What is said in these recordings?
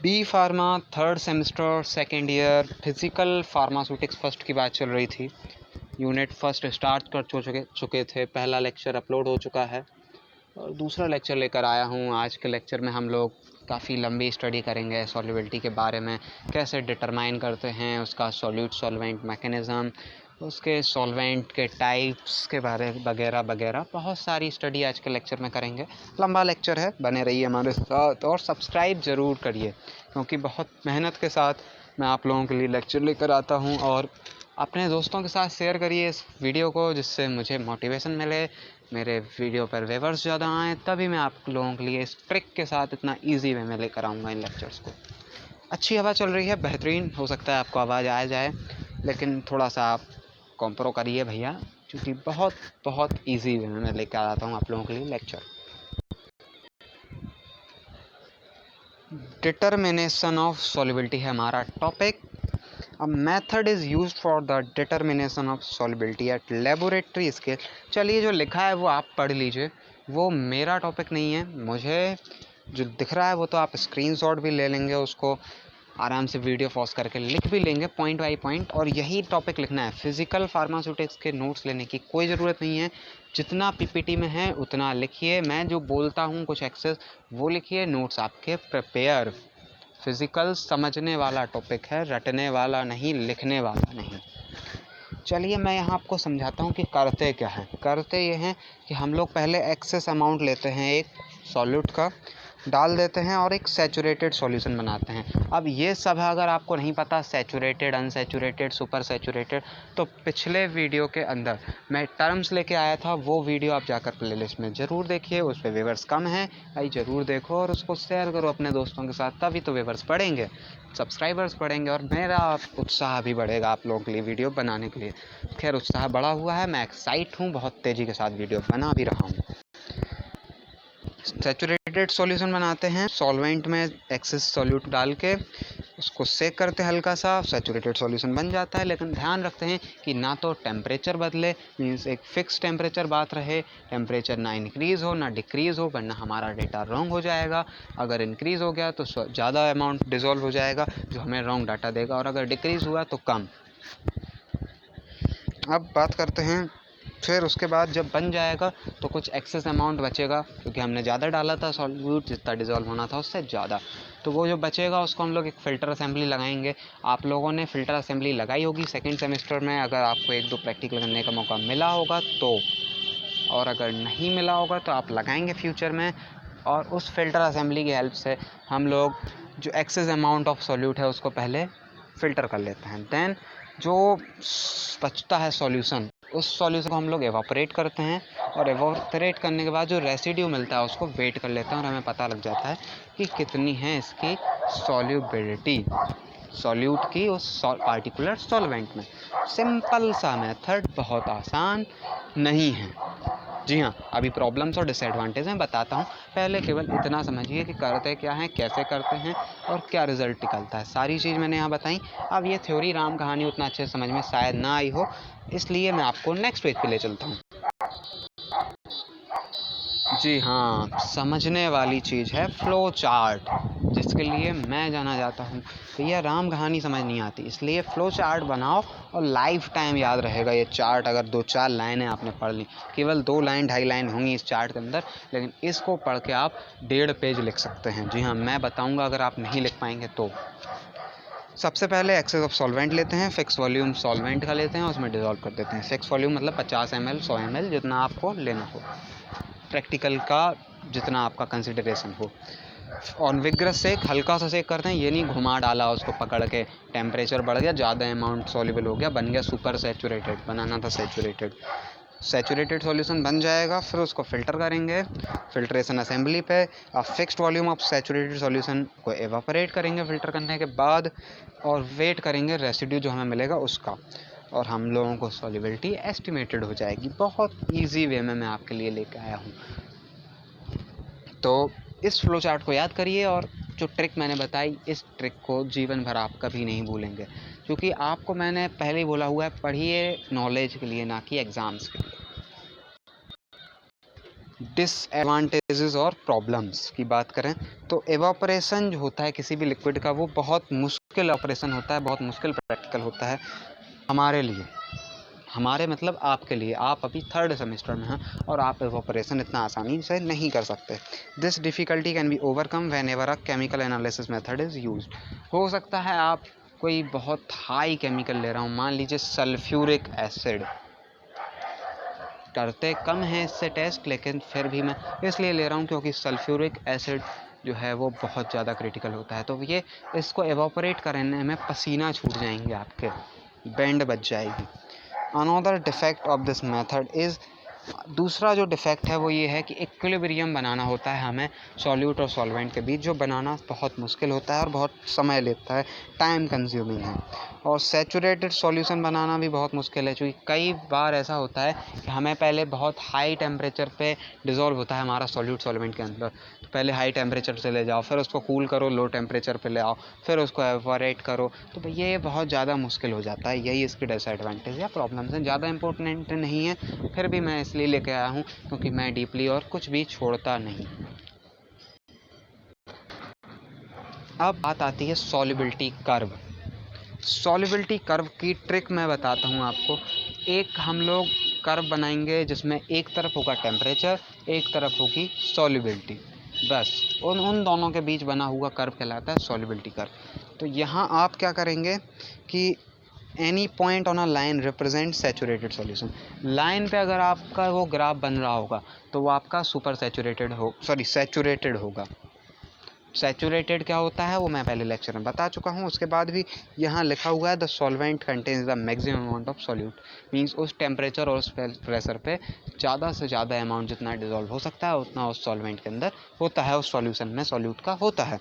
B pharma third semester second year physical pharmaceutics first की बात चल रही थी। यूनिट फर्स्ट स्टार्ट कर चुके थे। पहला लेक्चर अपलोड हो चुका है और दूसरा लेक्चर लेकर आया हूँ। आज के लेक्चर में हम लोग काफ़ी लंबी स्टडी करेंगे सॉल्युबिलिटी के बारे में, कैसे डिटरमाइन करते हैं उसका सॉल्यूट सॉल्वेंट मैकेनिज़्म, उसके सॉल्वेंट के टाइप्स के बारे वगैरह वगैरह बहुत सारी स्टडी आज के लेक्चर में करेंगे। लंबा लेक्चर है, बने रहिए हमारे साथ और सब्सक्राइब ज़रूर करिए, क्योंकि बहुत मेहनत के साथ मैं आप लोगों के लिए लेक्चर लेकर आता हूँ। और अपने दोस्तों के साथ शेयर करिए इस वीडियो को, जिससे मुझे मोटिवेशन मिले, मेरे वीडियो पर व्यूअर्स ज़्यादा आएँ, तभी मैं आप लोगों के लिए इस ट्रिक के साथ इतना ईजी वे में लेकर आऊँगा इन लेक्चर्स को। अच्छी हवा चल रही है, बेहतरीन। हो सकता है आपको आवाज़ आ जाए, लेकिन थोड़ा सा आप कॉम्प्रो करिए भैया, क्योंकि बहुत बहुत ईजी वे में मैं लेकर आता हूँ आप लोगों के लिए लेक्चर। डिटर्मिनेशन ऑफ सॉल्युबिलिटी है हमारा topic. A method is used for the determination of solubility at laboratory scale। चलिए, जो लिखा है वो आप पढ़ लीजिए, वो मेरा टॉपिक नहीं है। मुझे जो दिख रहा है वो तो आप स्क्रीनशॉट भी ले लेंगे, उसको आराम से वीडियो पॉज करके लिख भी लेंगे पॉइंट बाई पॉइंट, और यही टॉपिक लिखना है। फिजिकल फार्मास्यूटिक्स के नोट्स लेने की कोई ज़रूरत नहीं है। जितना पीपीटी में है उतना लिखिए, मैं जो बोलता हूँ कुछ एक्सेस वो लिखिए, नोट्स आपके प्रिपेयर। फिज़िकल समझने वाला टॉपिक है, रटने वाला नहीं, लिखने वाला नहीं। चलिए, मैं यहाँ आपको समझाता हूँ कि करते क्या है। करते ये हैं कि हम लोग पहले एक्सेस अमाउंट लेते हैं एक सॉल्यूट का, डाल देते हैं और एक सैचुरेटेड सॉल्यूशन बनाते हैं। अब ये सब है, अगर आपको नहीं पता सैचुरेटेड, अनसैचुरेटेड, सुपर सैचुरेटेड, तो पिछले वीडियो के अंदर मैं टर्म्स लेके आया था, वो वीडियो आप जाकर प्लेलिस्ट में ज़रूर देखिए। उस पर व्यूअर्स कम हैं, भाई ज़रूर देखो और उसको शेयर करो अपने दोस्तों के साथ, तभी तो व्यूअर्स बढ़ेंगे, सब्सक्राइबर्स बढ़ेंगे और मेरा उत्साह भी बढ़ेगा आप लोगों के लिए वीडियो बनाने के लिए। खैर, उत्साह बढ़ा हुआ है, मैं एक्साइट हूँ, बहुत तेज़ी के साथ वीडियो बना भी रहा हूँ। सैचुरेटेड सॉल्यूशन बनाते हैं, सॉल्वेंट में एक्सेस सॉल्यूट डाल के उसको सेक करते हैं हल्का सा, सैचुरेटेड सॉल्यूशन बन जाता है। लेकिन ध्यान रखते हैं कि ना तो टेम्परेचर बदले, मीन्स एक फिक्स टेम्परेचर बात रहे, टेम्परेचर ना इंक्रीज़ हो ना डिक्रीज़ हो, वरना हमारा डेटा रॉन्ग हो जाएगा। अगर इंक्रीज़ हो गया तो ज़्यादा अमाउंट डिज़ोल्व हो जाएगा, जो हमें रॉन्ग डाटा देगा, और अगर डिक्रीज़ हुआ तो कम। अब बात करते हैं, फिर उसके बाद जब बन जाएगा तो कुछ एक्सेस अमाउंट बचेगा, क्योंकि हमने ज़्यादा डाला था सॉल्यूट, जितना डिज़ोल्व होना था उससे ज़्यादा। तो वो जो बचेगा उसको हम लोग एक फ़िल्टर असेंबली लगाएंगे। आप लोगों ने फ़िल्टर असेंबली लगाई होगी सेकेंड सेमेस्टर में, अगर आपको एक दो प्रैक्टिकल करने का मौका मिला होगा तो, और अगर नहीं मिला होगा तो आप लगाएंगे फ्यूचर में। और उस फ़िल्टर असेंबली की हेल्प से हम लोग जो एक्सेस अमाउंट ऑफ सॉल्यूट है उसको पहले फ़िल्टर कर लेते हैं। दैन जो बचता है सॉल्यूशन, उस सॉल्यूशन को हम लोग एवापोरेट करते हैं, और एवापोरेट करने के बाद जो रेसिड्यू मिलता है उसको वेट कर लेते हैं, और हमें पता लग जाता है कि कितनी है इसकी सॉल्युबिलिटी सॉल्यूट की उस पार्टिकुलर सॉल्वेंट में। सिंपल सा मेथड, बहुत आसान नहीं है। जी हाँ, अभी प्रॉब्लम्स और डिसएडवांटेज हैं बताता हूँ। पहले केवल इतना समझिए कि करते क्या हैं, कैसे करते हैं और क्या रिज़ल्ट निकलता है। सारी चीज़ मैंने यहाँ बताई। अब ये थ्योरी राम कहानी उतना अच्छे से समझ में शायद ना आई हो, इसलिए मैं आपको नेक्स्ट पेज पे ले चलता हूँ। जी हाँ, समझने वाली चीज़ है फ्लो चार्ट, जिसके लिए मैं जाना जाता हूँ। भैया राम कहानी समझ नहीं आती, इसलिए फ़्लो चार्ट बनाओ और लाइफ टाइम याद रहेगा ये चार्ट। अगर 2-4 लाइनें आपने पढ़ ली, केवल 2 लाइन 2.5 लाइन होंगी इस चार्ट के अंदर, लेकिन इसको पढ़ के आप 1.5 पेज लिख सकते हैं। जी हाँ, मैं बताऊँगा अगर आप नहीं लिख पाएंगे तो। सबसे पहले एक्सेस ऑफ सॉल्वेंट लेते हैं, फिक्स वॉल्यूम सॉल्वेंट का लेते हैं, उसमें डिज़ोल्व कर देते हैं। फिक्स वॉल्यूम मतलब 50 ml 100 ml, जितना आपको लेना हो, प्रैक्टिकल का जितना आपका कंसिडरेशन हो। और विग्रस सेक, हल्का सा सेक करते हैं, ये नहीं घुमा डाला उसको पकड़ के, टेम्परेचर बढ़ गया, ज़्यादा अमाउंट सॉल्युबल हो गया, बन गया सुपर सैचुरेटेड, बनाना था सैचुरेटेड। सैचुरेटेड सॉल्यूशन बन जाएगा, फिर उसको फ़िल्टर करेंगे फ़िल्ट्रेशन असेंबली पे। अब fixed volume of saturated solution को एवापोरेट करेंगे फ़िल्टर करने के बाद, और वेट करेंगे रेसिड्यू जो हमें मिलेगा उसका, और हम लोगों को सॉल्युबिलिटी एस्टिमेटेड हो जाएगी। बहुत ईजी वे में मैं आपके लिए लेकर आया हूँ। तो इस फ्लो चार्ट को याद करिए, और जो ट्रिक मैंने बताई, इस ट्रिक को जीवन भर आप कभी नहीं भूलेंगे, क्योंकि आपको मैंने पहले ही बोला हुआ है, पढ़िए नॉलेज के लिए, ना कि एग्ज़ाम्स के लिए। डिसएडवांटेजेस और प्रॉब्लम्स की बात करें तो एवापोरेशन जो होता है किसी भी लिक्विड का वो बहुत मुश्किल ऑपरेशन होता है, बहुत मुश्किल प्रैक्टिकल होता है हमारे लिए, हमारे मतलब आपके लिए। आप अभी 3rd सेमेस्टर में हैं और आप एवापोरेशन इतना आसानी से नहीं कर सकते। This difficulty can be overcome when ever a chemical analysis method is used. हो सकता है आप कोई बहुत हाई केमिकल ले रहा हूँ, मान लीजिए सल्फ्यूरिक एसिड, करते कम है इससे टेस्ट, लेकिन फिर भी मैं इसलिए ले रहा हूँ क्योंकि सल्फ्यूरिक एसिड जो है वो बहुत ज़्यादा क्रिटिकल होता है। तो ये इसको एवापोरेट करने में पसीना छूट जाएंगे आपके, बेंड बच जाएगी। Another defect of this method is, दूसरा जो डिफेक्ट है वो ये है कि इक्विलिब्रियम बनाना होता है हमें सॉल्यूट और सॉल्वेंट के बीच, जो बनाना बहुत मुश्किल होता है और बहुत समय लेता है, टाइम कंज्यूमिंग है। और सैचुरेटेड सॉल्यूशन बनाना भी बहुत मुश्किल है, क्योंकि कई बार ऐसा होता है कि हमें पहले बहुत हाई टेम्परेचर पे डिज़ोल्व होता है हमारा सॉल्यूट सॉल्वेंट के अंदर, तो पहले हाई टेम्परेचर से ले जाओ, फिर उसको कूल करो, लो टेम्परेचर पे ले आओ, फिर उसको एवापोरेट करो, तो भैया ये बहुत ज़्यादा मुश्किल हो जाता है। यही इसकी डिसएडवांटेज या प्रॉब्लम्स हैं, ज़्यादा इंपॉर्टेंट नहीं है, फिर भी मैं इसलिए लेके आया हूँ क्योंकि मैं डीपली और कुछ भी छोड़ता नहीं। अब बात आती है सॉल्युबिलिटी कर्व। सॉल्युबिलिटी कर्व की ट्रिक मैं बताता हूँ आपको। एक हम लोग कर्व बनाएंगे जिसमें एक तरफ होगा टेम्परेचर, एक तरफ होगी सॉल्युबिलिटी, बस उन दोनों के बीच बना हुआ कर्व कहलाता है सॉल्युबिलिटी कर्व। तो यहाँ आप क्या करेंगे कि any point on a line represent saturated solution. Line पे अगर आपका वो ग्राफ बन रहा होगा तो वो आपका सुपर सैचुरेटेड होगा। सैचुरेटेड क्या होता है वो मैं पहले लेक्चर में बता चुका हूँ। उसके बाद भी यहाँ लिखा हुआ है the solvent contains the maximum amount of solute, means उस टेम्परेचर और उस प्रेशर पे ज़्यादा से ज़्यादा अमाउंट जितना डिजोल्व हो सकता है उतना उस सॉल्वेंट के अंदर होता है, उस सॉल्यूशन में सॉल्यूट का होता है।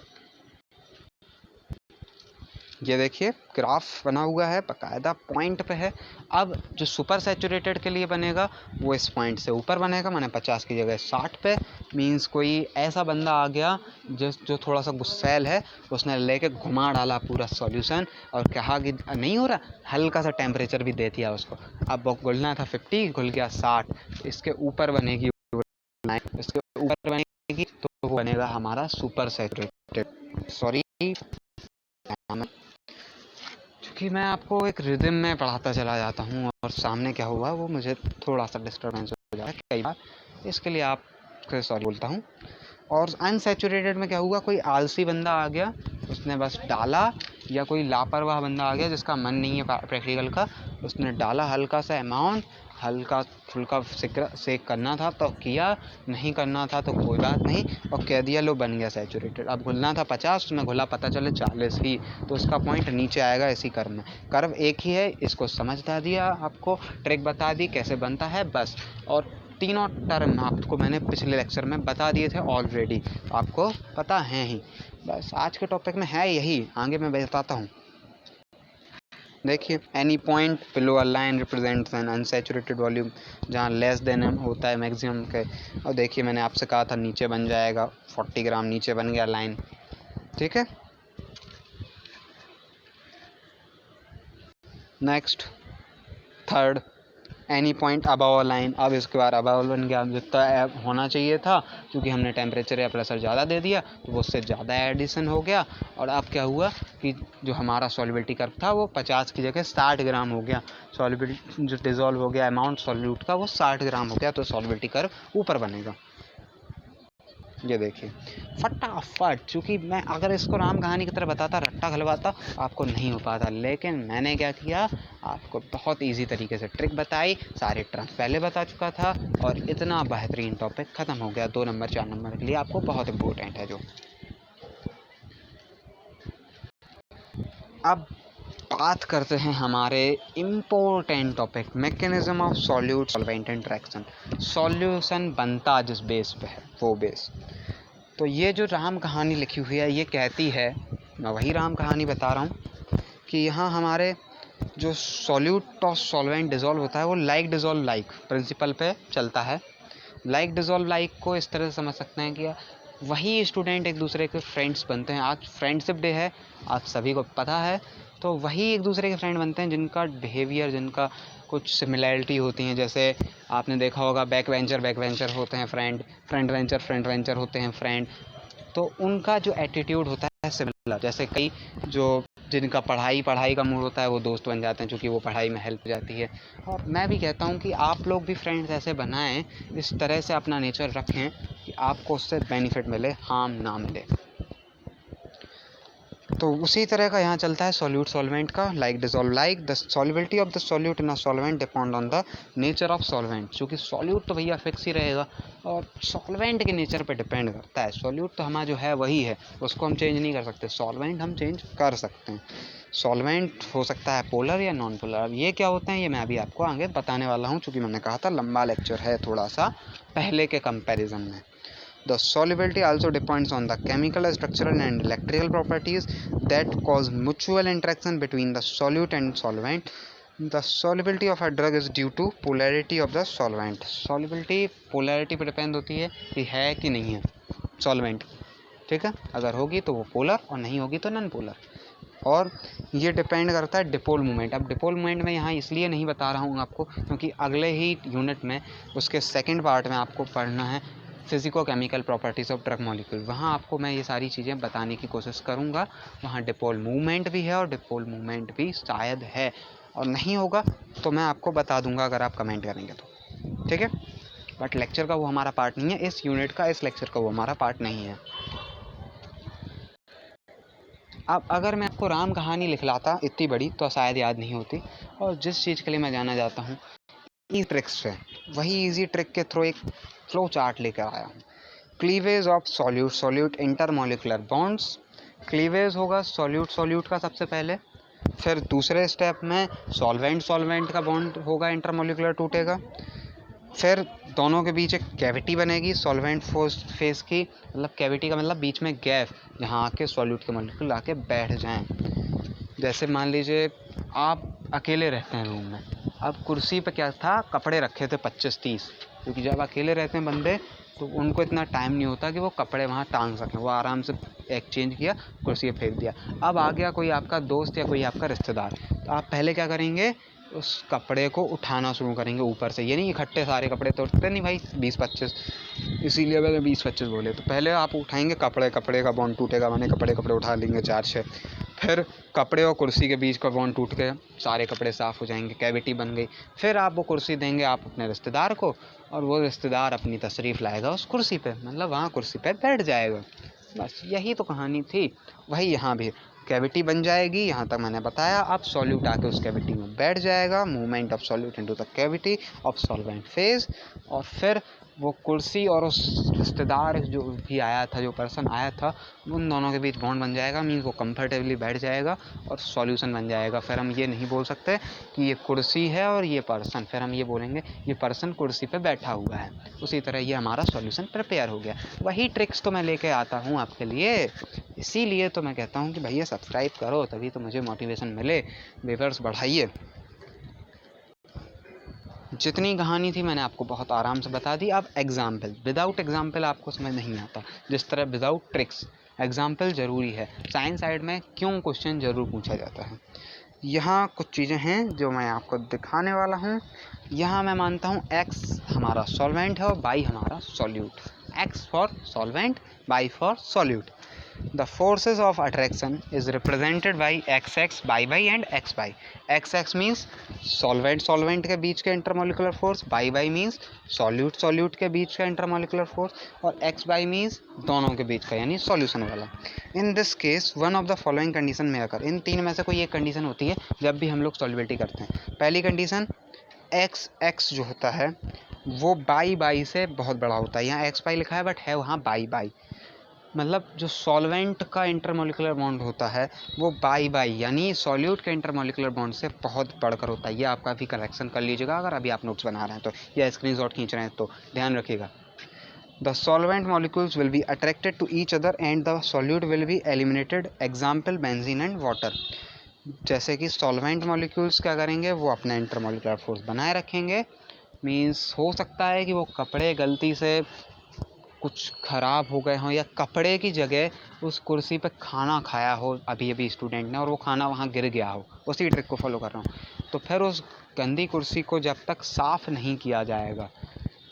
ये देखिए ग्राफ बना हुआ है, बाकायदा पॉइंट पे है। अब जो सुपर सैचुरेटेड के लिए बनेगा वो इस पॉइंट से ऊपर बनेगा, मैंने 50 की जगह 60 पे। मींस कोई ऐसा बंदा आ गया जो थोड़ा सा गुस्सैल है, उसने लेके घुमा डाला पूरा सॉल्यूशन और कहा कि नहीं हो रहा, हल्का सा टेम्परेचर भी दे दिया उसको। अब घुलना था 50, घुल गया 60, इसके ऊपर बनेगी, इसके ऊपर बनेगी तो वो बनेगा हमारा सुपर सैचुरेटेड। सॉरी कि मैं आपको एक रिदम में पढ़ाता चला जाता हूँ और सामने क्या हुआ वो मुझे थोड़ा सा डिस्टर्बेंस हो जाता है कई बार, इसके लिए आपको सॉरी बोलता हूँ। और अनसैचुरेटेड में क्या हुआ, कोई आलसी बंदा आ गया, उसने बस डाला, या कोई लापरवाह बंदा आ गया जिसका मन नहीं है प्रैक्टिकल का, उसने डाला हल्का सा अमाउंट, हल्का फुल्का सेक करना था तो किया, नहीं करना था तो कोई बात नहीं, और कह दिया लो बन गया सैचुरेटेड। अब घुलना था 50, उसमें घुला पता चले 40 ही, तो उसका पॉइंट नीचे आएगा इसी कर्व में। कर्व एक ही है, इसको समझा दिया, आपको ट्रिक बता दी कैसे बनता है बस। और तीनों टर्म आपको मैंने पिछले लेक्चर में बता दिए थे ऑलरेडी, आपको पता है ही, बस आज के टॉपिक में है यही, आगे मैं बताता हूँ। देखिए any point below a line represents an unsaturated volume, जहाँ लेस देन होता है मैक्सिमम के। और देखिए मैंने आपसे कहा था नीचे बन जाएगा 40 ग्राम, नीचे बन गया लाइन, ठीक है। Next third, any point above a line. अब इसके बाद अबव बन गया, जितना होना चाहिए था क्योंकि हमने टेम्परेचर या प्रेशर ज़्यादा दे दिया तो वो उससे ज़्यादा एडिशन हो गया। और अब क्या हुआ कि जो हमारा सॉल्युबिलिटी कर्व था वो 50 की जगह 60 ग्राम हो गया, सॉल्युबिलिटी जो डिजोल्व हो गया अमाउंट सॉल्यूट का वो 60 ग्राम हो गया, तो सॉल्युबिलिटी कर्व ऊपर बनेगा। ये देखिए फटाफट, चूँकि मैं अगर इसको राम कहानी की तरह बताता, रट्टा खलवाता, आपको नहीं हो पाता, लेकिन मैंने क्या किया, आपको बहुत इजी तरीके से ट्रिक बताई, सारे टर्म्स पहले बता चुका था और इतना बेहतरीन टॉपिक ख़त्म हो गया। 2 नंबर 4 नंबर के लिए आपको बहुत इम्पोर्टेंट है जो। अब बात करते हैं हमारे important topic, mechanism of solute solvent interaction. Solution बनता जिस बेस पे है वो बेस। तो ये जो राम कहानी लिखी हुई है ये कहती है, मैं वही राम कहानी बता रहा हूँ, कि यहाँ हमारे जो सॉल्यूट और सॉल्वेंट डिज़ोल्व होता है वो लाइक डिज़ोल्व लाइक प्रिंसिपल पे चलता है। लाइक डिज़ोल्व लाइक को इस तरह से समझ सकते हैं कि वही स्टूडेंट एक दूसरे के फ्रेंड्स बनते हैं। आज फ्रेंडशिप डे है, आप सभी को पता है, तो वही एक दूसरे के फ्रेंड बनते हैं जिनका बिहेवियर, जिनका कुछ सिमिलैरिटी होती हैं। जैसे आपने देखा होगा बैक वेंचर होते हैं फ्रेंड, फ्रंट वेंचर होते हैं फ्रेंड। तो उनका जो एटीट्यूड होता है सिमिलर। जैसे कई जो जिनका पढ़ाई का मूड होता है वो दोस्त बन जाते हैं, क्योंकि वो पढ़ाई में हेल्प हो जाती है। और मैं भी कहता हूँ कि आप लोग भी फ्रेंड्स ऐसे बनाएं, इस तरह से अपना नेचर रखें कि आपको उससे बेनिफिट मिले, हार्म ना मिले। तो उसी तरह का यहाँ चलता है सॉल्यूट सॉल्वेंट का। Like dissolve, like the solubility of the solute in a solvent depend on the nature of solvent. क्योंकि सॉल्यूट तो भैया फिक्स ही रहेगा और सॉल्वेंट के नेचर पे डिपेंड करता है। सॉल्यूट तो हमारा जो है वही है, उसको हम चेंज नहीं कर सकते। सॉल्वेंट हम चेंज कर सकते हैं। सॉल्वेंट हो सकता है पोलर या नॉन पोलर। अब ये क्या होते हैं ये मैं अभी आपको आगे बताने वाला हूँ, क्योंकि मैंने कहा था लंबा लेक्चर है थोड़ा सा पहले के कंपैरिजन में। The solubility also depends on the chemical, structural and electrical properties that cause mutual interaction between the solute and solvent. The solubility of a drug is due to polarity of the solvent. Solubility polarity पर depend होती है कि है कि नहीं है solvent, ठीक है। अगर होगी तो वो पोलर और नहीं होगी तो नॉन पोलर। और ये डिपेंड करता है डिपोल मूवमेंट। अब डिपोल मूवमेंट में यहाँ इसलिए नहीं बता रहा हूँ आपको, क्योंकि अगले ही यूनिट में उसके सेकंड पार्ट में आपको पढ़ना है physico chemical properties of drug molecule. वहाँ आपको मैं ये सारी चीज़ें बताने की कोशिश करूँगा। वहाँ डिपोल मूवमेंट भी है और डिपोल मूवमेंट भी शायद है, और नहीं होगा तो मैं आपको बता दूँगा अगर आप कमेंट करेंगे तो, ठीक है। बट लेक्चर का वो हमारा पार्ट नहीं है, इस यूनिट का, इस लेक्चर का वो हमारा पार्ट नहीं है। अब अगर मैं आपको राम कहानी लिखलाता इतनी बड़ी तो शायद याद नहीं होती। और जिस चीज़ के लिए मैं जाना चाहता हूँ ई ट्रिक्स है, वही इजी ट्रिक के थ्रू एक फ्लो चार्ट लेकर आया हूँ। Cleavage of solute, solute intermolecular bonds. Cleavage होगा सॉल्यूट का सबसे पहले, फिर दूसरे स्टेप में सॉल्वेंट का बॉन्ड होगा, इंटरमोलिकुलर टूटेगा। फिर दोनों के बीच एक कैविटी बनेगी सॉल्वेंट फेस की, मतलब कैविटी का मतलब बीच में गैप, जहाँ आके सॉल्यूट के मॉलिक्यूल आके बैठ जाएं। जैसे मान लीजिए आप अकेले रहते हैं रूम में, अब कुर्सी पे क्या था, कपड़े रखे थे 25-30, क्योंकि जब अकेले रहते हैं बंदे तो उनको इतना टाइम नहीं होता कि वो कपड़े वहाँ टांग सकें। वो आराम से एक्सचेंज किया, कुर्सी पे फेंक दिया। अब आ गया कोई आपका दोस्त या कोई आपका रिश्तेदार, तो आप पहले क्या करेंगे, उस कपड़े को उठाना शुरू करेंगे ऊपर से। ये नहीं इकट्ठे सारे कपड़े तो उठते नहीं भाई 20-25, इसीलिए मैंने 20-25 बोले। तो पहले आप उठाएंगे कपड़े का बॉन्ड टूटेगा, मैंने कपड़े उठा लेंगे 4-6। फिर कपड़े और कुर्सी के बीच का बॉन्ड टूट के सारे कपड़े साफ़ हो जाएंगे, कैविटी बन गई। फिर आप वो कुर्सी देंगे आप अपने रिश्तेदार को, और वो रिश्तेदार अपनी तशरीफ़ लाएगा उस कुर्सी पे, मतलब वहाँ कुर्सी पे बैठ जाएगा। बस यही तो कहानी थी। वही यहाँ भी कैविटी बन जाएगी, यहाँ तक मैंने बताया। अब सॉल्यूट आके उस कैविटी में बैठ जाएगा, movement of solute into the cavity of solvent phase. और फिर वो कुर्सी और उस रिश्तेदार जो भी आया था, जो पर्सन आया था, उन दोनों के बीच बॉन्ड बन जाएगा, मीन्स वो कंफर्टेबली बैठ जाएगा और सॉल्यूशन बन जाएगा। फिर हम ये नहीं बोल सकते कि ये कुर्सी है और ये पर्सन, फिर हम ये बोलेंगे ये पर्सन कुर्सी पे बैठा हुआ है। उसी तरह ये हमारा सॉल्यूशन प्रिपेयर हो गया। वही ट्रिक्स तो मैं लेके आता हूँ आपके लिए, इसीलिए तो मैं कहता हूँ कि भैया सब्सक्राइब करो, तभी तो मुझे मोटिवेशन मिले। व्यूअर्स बढ़ाइए। जितनी कहानी थी मैंने आपको बहुत आराम से बता दी। अब एग्जाम्पल, विदाउट एग्जाम्पल आपको समझ नहीं आता, जिस तरह विदाउट ट्रिक्स एग्जाम्पल ज़रूरी है। साइंस साइड में क्यों क्वेश्चन ज़रूर पूछा जाता है। यहाँ कुछ चीज़ें हैं जो मैं आपको दिखाने वाला हूँ। यहाँ मैं मानता हूँ x हमारा सॉल्वेंट है और y हमारा solute. x for solvent, y for solute. The forces of attraction is represented by xx, y and xy. xx means solvent के बीच के intermolecular force, y means solute के बीच का इंटरमोलिकुलर फोर्स, और xy means दोनों के बीच का, यानी सॉल्यूशन वाला। In this case one of the following condition में अगर इन तीन में से कोई एक कंडीशन होती है जब भी हम लोग सॉल्युबिलिटी करते हैं। पहली कंडीशन, x जो होता है वो y से बहुत बड़ा होता है। यहाँ xy लिखा है बट है वहाँ y, मतलब जो सॉल्वेंट का इंटरमोलिकुलर बॉन्ड होता है वो बाई यानी सॉल्यूट के इंटरमोलिकुलर बॉन्ड से बहुत बढ़कर होता है। ये आपका भी करेक्शन कर लीजिएगा अगर अभी आप नोट्स बना रहे हैं तो, या स्क्रीनशॉट खींच रहे हैं तो ध्यान रखिएगा। The solvent molecules will be attracted to each other and the solute will be eliminated, example benzene and water. जैसे कि सॉल्वेंट मॉलिक्यूल्स क्या करेंगे, वो अपना इंटरमोलिकुलर फोर्स बनाए रखेंगे। मीन्स हो सकता है कि वो कपड़े गलती से कुछ ख़राब हो गए हों, या कपड़े की जगह उस कुर्सी पे खाना खाया हो अभी स्टूडेंट ने, और वो खाना वहाँ गिर गया हो। उसी ट्रिक को फॉलो कर रहा हूँ। तो फिर उस गंदी कुर्सी को जब तक साफ़ नहीं किया जाएगा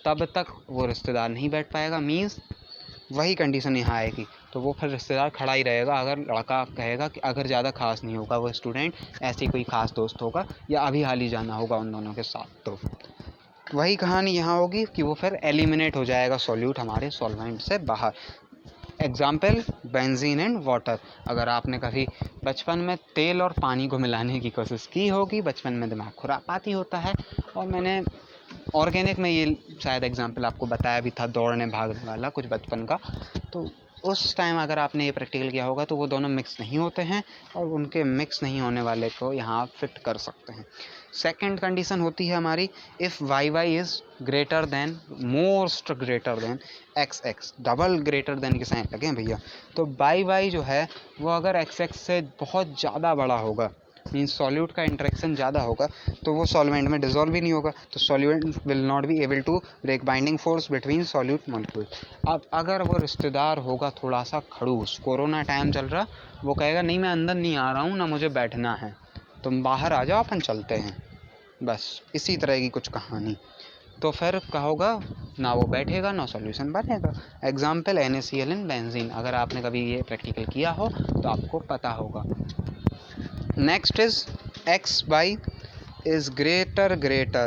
तब तक वो रिश्तेदार नहीं बैठ पाएगा। मीन्स वही कंडीशन यहाँ आएगी, तो वो फिर रिश्तेदार खड़ा ही रहेगा अगर लड़का कहेगा कि अगर ज़्यादा खास नहीं होगा वो स्टूडेंट, ऐसे कोई खास दोस्त होगा या अभी हाल ही जाना होगा उन दोनों के साथ, तो वही कहानी यहाँ होगी कि वो फिर एलिमिनेट हो जाएगा सॉल्यूट हमारे सॉल्वेंट से बाहर। Example benzene and water. अगर आपने कभी बचपन में तेल और पानी को मिलाने की कोशिश की होगी, बचपन में दिमाग खुरापाती होता है, और मैंने ऑर्गेनिक में ये शायद एग्जाम्पल आपको बताया भी था, दौड़ने भागने वाला कुछ बचपन का, तो उस टाइम अगर आपने ये प्रैक्टिकल किया होगा तो वो दोनों मिक्स नहीं होते हैं, और उनके मिक्स नहीं होने वाले को यहाँ फिट कर सकते हैं। सेकंड कंडीशन होती है हमारी, if Y Y is greater than, most greater than X X, double greater than के साइन लगे भैया, तो वाई वाई जो है वो अगर एक्स एक्स से बहुत ज़्यादा बड़ा होगा, मीन्स सॉल्यूट का इंटरेक्शन ज़्यादा होगा, तो वो सॉल्वेंट में डिजोल्व भी नहीं होगा, तो solvent will not be able to break binding force between solute molecule. अब अगर वो रिश्तेदार होगा थोड़ा सा खड़ूस, कोरोना टाइम चल रहा, वो कहेगा नहीं मैं अंदर नहीं आ रहा हूँ ना, मुझे बैठना है, तुम बाहर आ जाओ अपन चलते हैं, बस इसी तरह की कुछ कहानी। तो फिर क्या होगा, ना वो बैठेगा ना सॉल्यूशन बनेगा। एग्जाम्पल NaCl इन बेंजीन, अगर आपने कभी ये प्रैक्टिकल किया हो तो आपको पता होगा। Next is x by is greater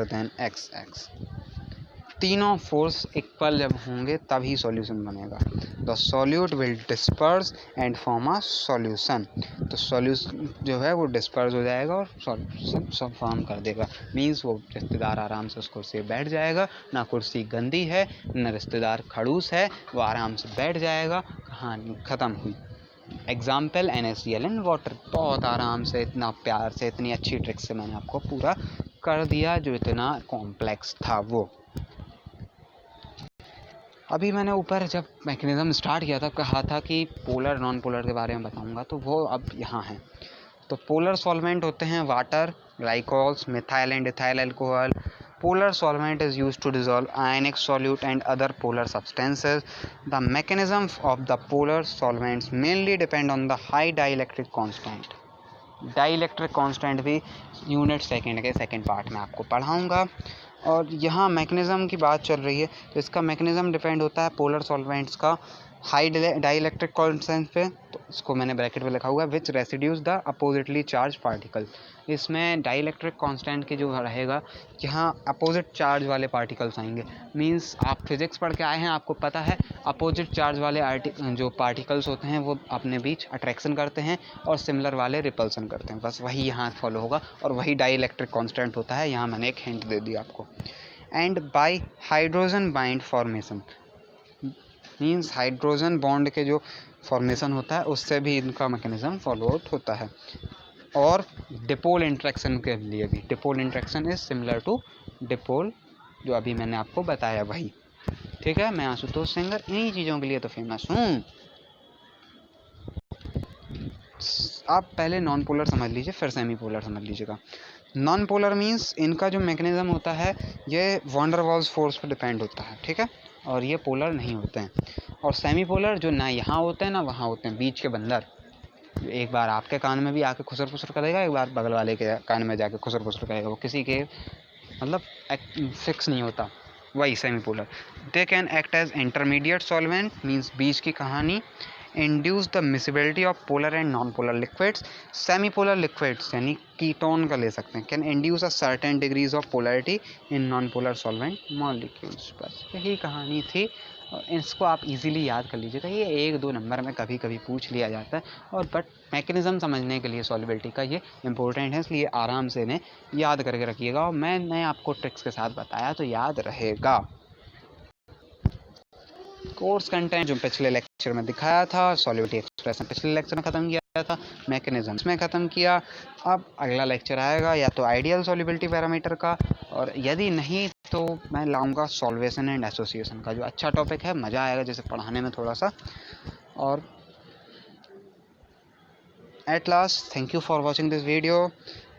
than X x. तीनों फोर्स इक्वल जब होंगे तभी सॉल्यूशन बनेगा। The solute will disperse and form a solution. तो सॉल्यूशन जो है वो डिस्पर्स हो जाएगा और सॉल्यूशन सब फॉर्म कर देगा। मीन्स वो रिश्तेदार आराम से उस कुर्सी पर बैठ जाएगा, ना कुर्सी गंदी है ना रिश्तेदार खड़ूस है, वो आराम से बैठ जाएगा, कहानी ख़त्म हुई। Example NaCl in water. बहुत आराम से, इतना प्यार से, इतनी अच्छी ट्रिक से मैंने आपको पूरा कर दिया जो इतना कॉम्प्लेक्स था वो। अभी मैंने ऊपर जब मैकेनिज़्म स्टार्ट किया था कहा था कि पोलर नॉन पोलर के बारे में बताऊंगा, तो वो अब यहाँ है। तो पोलर सॉल्वेंट होते हैं water, glycols, methyl and ethyl alcohol. Polar solvent is used to dissolve ionic solute and other polar substances. The mechanism of the polar solvents mainly depend on the high dielectric constant. Dielectric constant भी unit second के second part में आपको पढ़ाऊंगा। और यहाँ mechanism की बात चल रही है, तो इसका मैकेनिज़्म डिपेंड होता है पोलर सॉल्वेंट्स का हाई डाइलेक्ट्रिक कांस्टेंट पे, तो इसको मैंने ब्रैकेट में लिखा हुआ है, which reduces the oppositely charge particle. इसमें डाइलेक्ट्रिक कांस्टेंट की जो रहेगा, यहाँ अपोजिट चार्ज वाले पार्टिकल्स आएंगे। मींस आप फिजिक्स पढ़ के आए हैं, आपको पता है अपोजिट चार्ज वाले जो पार्टिकल्स होते हैं वो अपने बीच अट्रैक्शन करते हैं और सिमिलर वाले रिपल्सन करते हैं, बस वही यहाँ फॉलो होगा और वही डाइलेक्ट्रिक कांस्टेंट होता है। यहाँ मैंने एक हिंट दे दिया आपको। And bye hydrogen bind formation, means hydrogen bond के जो फॉर्मेशन होता है उससे भी इनका मैकेनिज्म फॉलो आउट होता है। और डिपोल इंट्रैक्शन के लिए भी, dipole interaction is similar to dipole, जो अभी मैंने आपको बताया वही। ठीक है, मैं आशुतोष सिंगर, इन्हीं चीज़ों के लिए तो फेमस हूँ। आप पहले नॉन पोलर समझ लीजिए, फिर सेमी पोलर समझ लीजिएगा। नॉन पोलर मीन्स इनका जो मैकेनिज्म होता है ये वॉन डेर वाल्स फोर्स पर डिपेंड होता है, ठीक है, और ये पोलर नहीं होते हैं। और सेमी पोलर जो ना यहाँ होते हैं ना वहाँ होते हैं, बीच के बंदर, एक बार आपके कान में भी आके खुसर फुसर करेगा, एक बार बगल वाले के कान में जाके खुसर फुसर करेगा, वो किसी के मतलब फिक्स नहीं होता, वही semi polar. They can act as intermediate solvent, means बीच की कहानी। Induce the miscibility of polar and non polar liquids. Semi polar liquids यानी कीटोन का ले सकते हैं, can induce a certain degrees of polarity in non polar solvent molecules. बस यही कहानी थी, और इसको आप इजीली याद कर लीजिएगा, ये 1-2 नंबर में कभी कभी पूछ लिया जाता है, और बट मैकेनिज़्म समझने के लिए सॉल्युबिलिटी का ये इंपॉर्टेंट है, इसलिए आराम से इन्हें याद करके रखिएगा। और मैंने आपको ट्रिक्स के साथ बताया तो याद रहेगा। कोर्स कंटेंट जो पिछले लेक्चर में दिखाया था, सॉल्युबिलिटी एक्सप्रेशन पिछले लेक्चर में ख़त्म किया था, मैकेनिज्म में ख़त्म किया। अब अगला लेक्चर आएगा या तो आइडियल सॉल्युबिलिटी पैरामीटर का, और यदि नहीं तो मैं लाऊंगा सॉल्वेशन एंड एसोसिएशन का, जो अच्छा टॉपिक है, मज़ा आएगा जैसे पढ़ाने में थोड़ा सा। और at last, thank you for watching this video.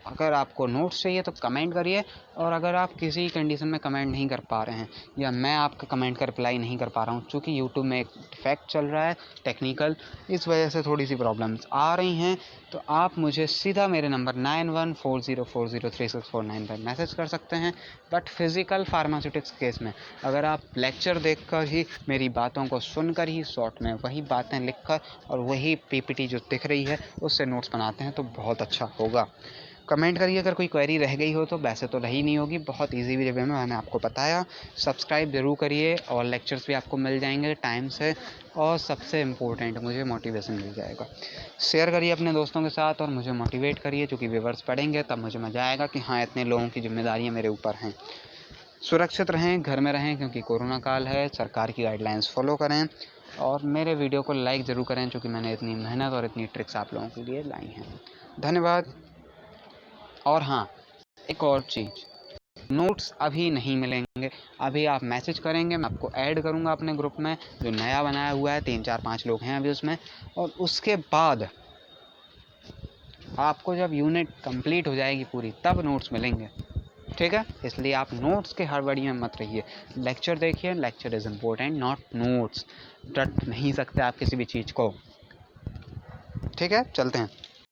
अगर आपको नोट्स चाहिए तो कमेंट करिए, और अगर आप किसी कंडीशन में कमेंट नहीं कर पा रहे हैं या मैं आपका कमेंट का रिप्लाई नहीं कर पा रहा हूँ, चूँकि यूट्यूब में एक डिफेक्ट चल रहा है टेक्निकल, इस वजह से थोड़ी सी प्रॉब्लम्स आ रही हैं, तो आप मुझे सीधा मेरे नंबर 9140403649 पर मैसेज कर सकते हैं। बट फिज़िकल फार्मास्यूटिक्स केस में अगर आप लेक्चर देखकर ही, मेरी बातों को सुनकर ही शॉर्ट में वही बातें लिखकर और वही पीपीटी जो दिख रही है उससे नोट्स बनाते हैं तो बहुत अच्छा होगा। कमेंट करिए अगर कोई क्वेरी रह गई हो तो, वैसे तो रही नहीं होगी, बहुत इजी वे में मैंने आपको बताया। सब्सक्राइब ज़रूर करिए और लेक्चर्स भी आपको मिल जाएंगे टाइम से, और सबसे इम्पोर्टेंट मुझे मोटिवेशन मिल जाएगा। शेयर करिए अपने दोस्तों के साथ और मुझे मोटिवेट करिए, क्योंकि व्यूअर्स पढ़ेंगे तब मुझे मज़ा आएगा कि हाँ इतने लोगों की जिम्मेदारियाँ मेरे ऊपर हैं। सुरक्षित रहें, घर में रहें, क्योंकि कोरोना काल है, सरकार की गाइडलाइंस फॉलो करें, और मेरे वीडियो को लाइक ज़रूर करें, क्योंकि मैंने इतनी मेहनत और इतनी ट्रिक्स आप लोगों के लिए लाई हैं। धन्यवाद। और हाँ, एक और चीज़, नोट्स अभी नहीं मिलेंगे, अभी आप मैसेज करेंगे, मैं आपको ऐड करूँगा अपने ग्रुप में जो नया बनाया हुआ है, 3 4 5 लोग हैं अभी उसमें, और उसके बाद आपको जब यूनिट कंप्लीट हो जाएगी पूरी तब नोट्स मिलेंगे, ठीक है। इसलिए आप नोट्स के हड़बड़ी में मत रहिए, लेक्चर देखिए, lecture is important not notes. रट नहीं सकते आप किसी भी चीज़ को, ठीक है। चलते हैं।